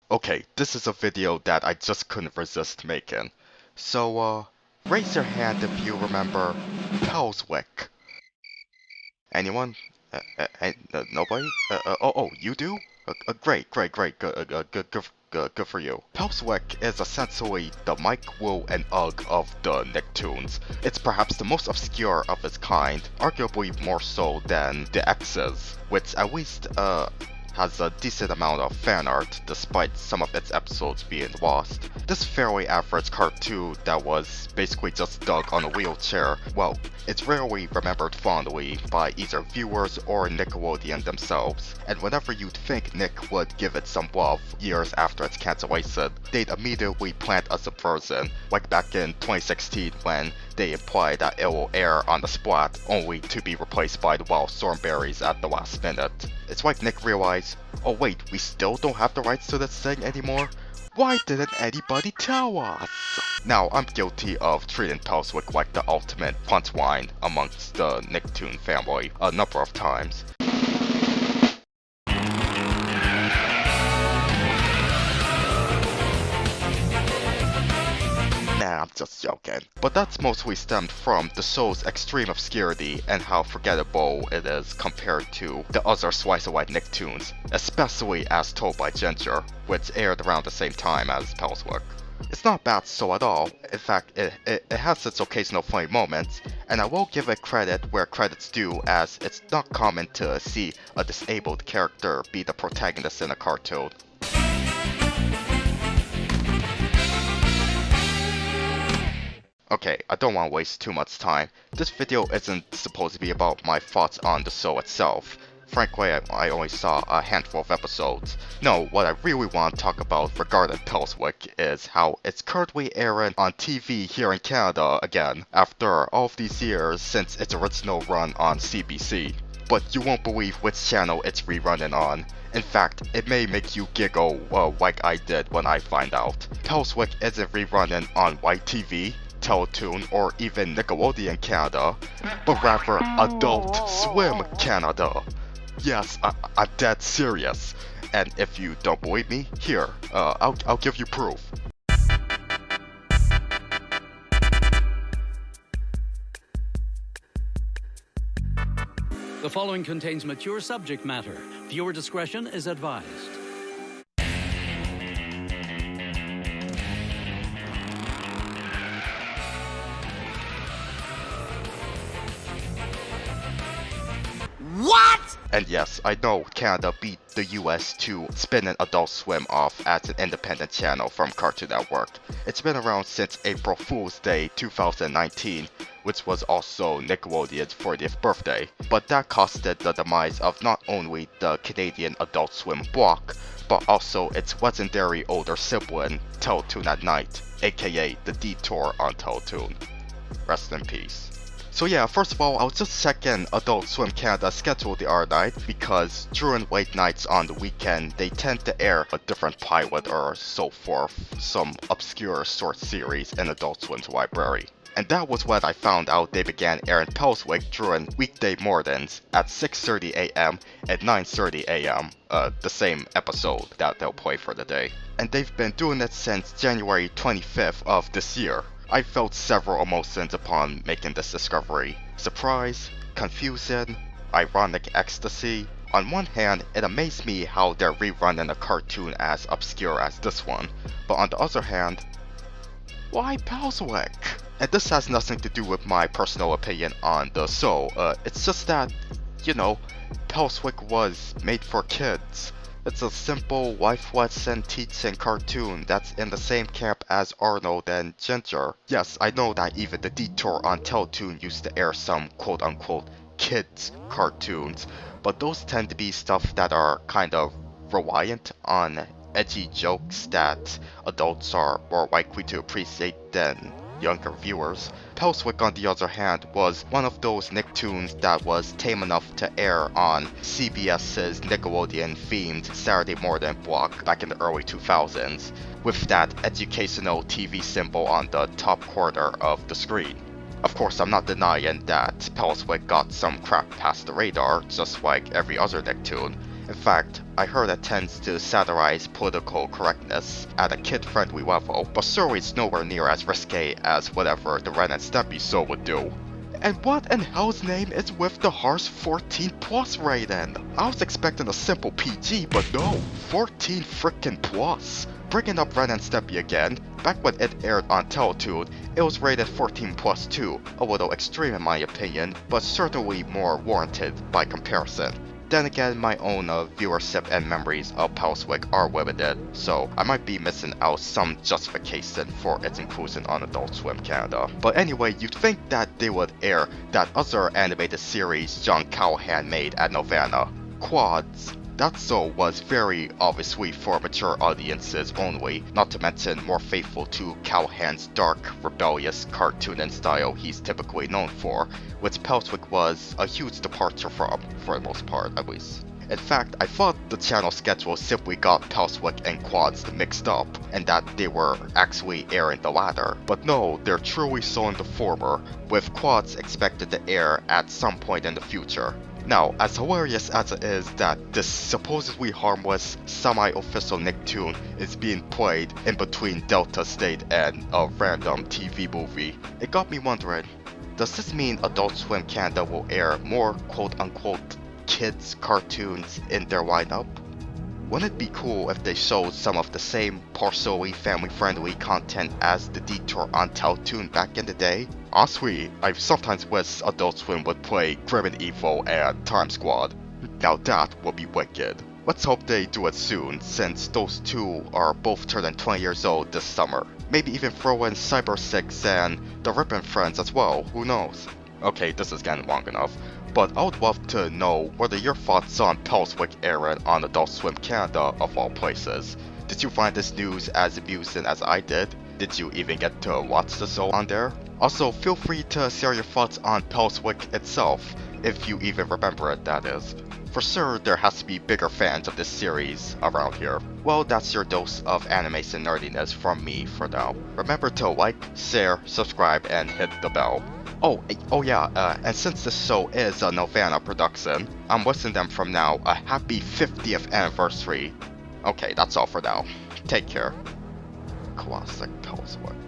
Okay, this is a video that I just couldn't resist making. So, raise your hand if you remember Pelswick. Anyone? Nobody? You do? Great, good for you. Pelswick is essentially the Mike, Wu, and Ugg of the Nicktoons. It's perhaps the most obscure of its kind, arguably more so than the X's, which at least, has a decent amount of fan art despite some of its episodes being lost. This fairly average cartoon that was basically just Doug on a wheelchair, well, it's rarely remembered fondly by either viewers or Nickelodeon themselves, and whenever you'd think Nick would give it some love years after its cancellation, they'd immediately plant a subversion, like back in 2016 when they implied that it will air on the Splat, only to be replaced by the Wild Stormberries at the last minute. It's like Nick realized, oh wait, we still don't have the rights to this thing anymore? Why didn't anybody tell us? Now, I'm guilty of treating Pelswick like the ultimate punchline amongst the Nicktoon family a number of times. Nah, I'm just joking. But that's mostly stemmed from the show's extreme obscurity and how forgettable it is compared to the other slice of life Nicktoons, especially as told by Ginger, which aired around the same time as Pelswick. It's not bad show at all. In fact, it has its occasional funny moments, and I will give it credit where credit's due, as it's not common to see a disabled character be the protagonist in a cartoon. Okay, I don't want to waste too much time. This video isn't supposed to be about my thoughts on the show itself. Frankly, I only saw a handful of episodes. No, what I really want to talk about regarding Pelswick is how it's currently airing on TV here in Canada again, after all of these years since its original run on CBC. But you won't believe which channel it's rerunning on. In fact, it may make you giggle like I did when I find out. Pelswick isn't rerunning on White TV, Teletoon, or even Nickelodeon Canada, but rather Adult Swim Canada. Yes, I'm dead serious. And if you don't believe me, here, I'll give you proof. The following contains mature subject matter. Viewer discretion is advised. What? And yes, I know Canada beat the US to spinning Adult Swim off as an independent channel from Cartoon Network. It's been around since April Fool's Day 2019, which was also Nickelodeon's 40th birthday. But that costed the demise of not only the Canadian Adult Swim block, but also its legendary older sibling, Teletoon at Night, aka The Detour on Teletoon. Rest in peace. So yeah, first of all, I was just checking Adult Swim Canada's schedule the other night, because during late nights on the weekend, they tend to air a different pilot or so forth, some obscure short series in Adult Swim's library. And that was when I found out they began airing Pelswick during weekday mornings at 6:30 AM and 9:30 AM, the same episode that they'll play for the day. And they've been doing it since January 25th of this year. I felt several emotions upon making this discovery. Surprise, confusion, ironic ecstasy. On one hand, it amazed me how they're rerunning a cartoon as obscure as this one, but on the other hand, why Pelswick? And this has nothing to do with my personal opinion on the show, it's just that, you know, Pelswick was made for kids. It's a simple life lesson teaching cartoon that's in the same camp as Arnold and Ginger. Yes, I know that even the Detour on Teletoon used to air some quote-unquote kids cartoons, but those tend to be stuff that are kind of reliant on edgy jokes that adults are more likely to appreciate than younger viewers. Pelswick, on the other hand, was one of those Nicktoons that was tame enough to air on CBS's Nickelodeon-themed Saturday morning block back in the early 2000s, with that educational TV symbol on the top corner of the screen. Of course, I'm not denying that Pelswick got some crap past the radar, just like every other Nicktoon. In fact, I heard it tends to satirize political correctness at a kid-friendly level, but surely it's nowhere near as risque as whatever the Ren and Stimpy show would do. And what in hell's name is with the harsh 14 plus rating? I was expecting a simple PG, but no, 14 frickin' plus. Bringing up Ren and Stimpy again, back when it aired on Teletoon, it was rated 14 plus too, a little extreme in my opinion, but certainly more warranted by comparison. Then again, my own viewership and memories of Pelswick are limited, so I might be missing out some justification for its inclusion on Adult Swim Canada. But anyway, you'd think that they would air that other animated series John Callahan made at Nelvana, Quads. That show was very obviously for mature audiences only, not to mention more faithful to Callahan's dark, rebellious cartooning style he's typically known for, which Pelswick was a huge departure from, for the most part at least. In fact, I thought the channel schedule simply got Pelswick and Quads mixed up, and that they were actually airing the latter. But no, they're truly showing the former, with Quads expected to air at some point in the future. Now, as hilarious as it is that this supposedly harmless, semi-official Nicktoon is being played in between Delta State and a random TV movie, it got me wondering, does this mean Adult Swim Canada will air more quote-unquote kids cartoons in their lineup? Wouldn't it be cool if they showed some of the same partially family-friendly content as the Detour on Teletoon back in the day? Honestly, I sometimes wish Adult Swim would play Grim and Evil and Time Squad. Now that would be wicked. Let's hope they do it soon, since those two are both turning 20 years old this summer. Maybe even throw in Cyber 6 and the Rippin' Friends as well, who knows? Okay, this is getting long enough, but I would love to know what are your thoughts on Pelswick airing on Adult Swim Canada of all places. Did you find this news as amusing as I did? Did you even get to watch the show on there? Also, feel free to share your thoughts on Pelswick itself, if you even remember it, that is. For sure, there has to be bigger fans of this series around here. Well, that's your dose of animation nerdiness from me for now. Remember to like, share, subscribe, and hit the bell. Oh yeah, and since this show is a Nelvana production, I'm wishing them from now a happy 50th anniversary. Okay, that's all for now. Take care. Classic Pelswick.